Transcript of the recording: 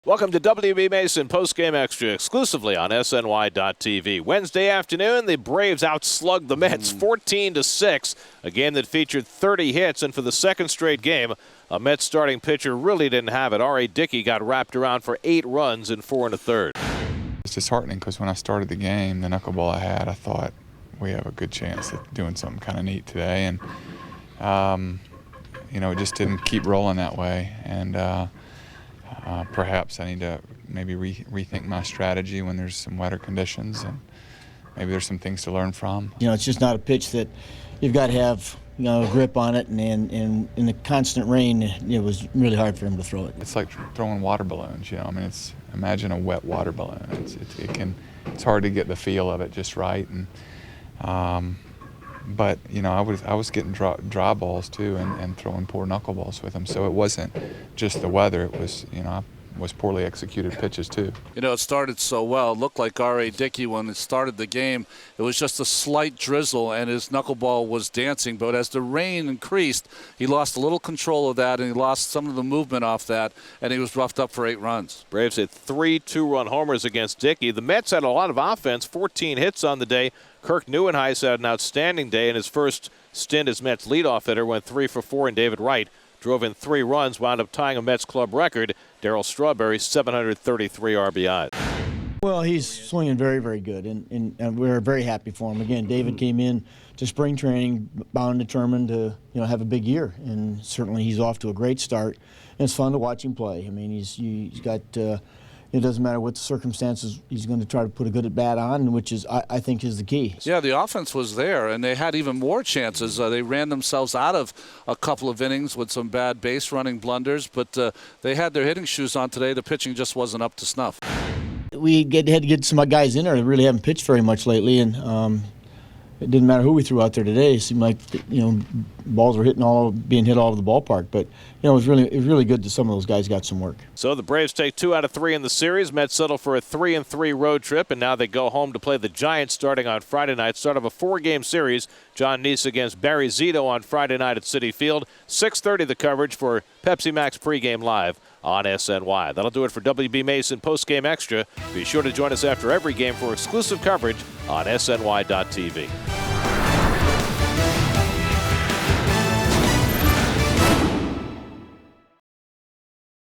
Welcome to WB Mason Postgame Extra exclusively on SNY.TV. Wednesday afternoon, the Braves outslugged the Mets 14-6, a game that featured 30 hits, and for the second straight game, a Mets starting pitcher really didn't have it. Dickey got wrapped around for 8 runs in 4 1/3. It's disheartening because when I started the game, the knuckleball I had, I thought we have a good chance of doing something kind of neat today, and it just didn't keep rolling that way. And perhaps I need to maybe rethink my strategy when there's some wetter conditions, and maybe there's some things to learn from. It's just not a pitch that you've got to have a grip on it, and in the constant rain, it was really hard for him to throw it. It's like throwing water balloons. Imagine a wet water balloon. It's hard to get the feel of it just right, and but I was getting dry balls too, and throwing poor knuckleballs with them. So it wasn't just the weather. It was was poorly executed pitches too. It started so well. It looked like R.A. Dickey when it started the game. It was just a slight drizzle, and his knuckleball was dancing. But as the rain increased, he lost a little control of that, and he lost some of the movement off that, and he was roughed up for 8 runs. Braves hit 3 2-run homers against Dickey. The Mets had a lot of offense, 14 hits on the day. Kirk Neuenhuis had an outstanding day in his first stint as Mets leadoff hitter, went 3 for 4, and David Wright drove in 3 runs, wound up tying a Mets club record. Darryl Strawberry's 733 RBIs. Well, he's swinging very, very good, and we're very happy for him. Again, David came in to spring training bound and determined to have a big year, and certainly he's off to a great start. And it's fun to watch him play. I mean, he's got. It doesn't matter what the circumstances, he's going to try to put a good at bat on, which is, I think, is the key. Yeah, the offense was there, and they had even more chances. They ran themselves out of a couple of innings with some bad base running blunders, but they had their hitting shoes on today. The pitching just wasn't up to snuff. We had to get some guys in there that really haven't pitched very much lately, and it didn't matter who we threw out there today. It seemed like balls were being hit all over the ballpark. But it was really good that some of those guys got some work. So the Braves take 2 out of 3 in the series. Mets settle for a 3-3 road trip, and now they go home to play the Giants starting on Friday night. Start of a 4-game series. John Neese against Barry Zito on Friday night at Citi Field. 6:30 the coverage for Pepsi Max pregame live on SNY. That'll do it for WB Mason Postgame Extra. Be sure to join us after every game for exclusive coverage on SNY.TV.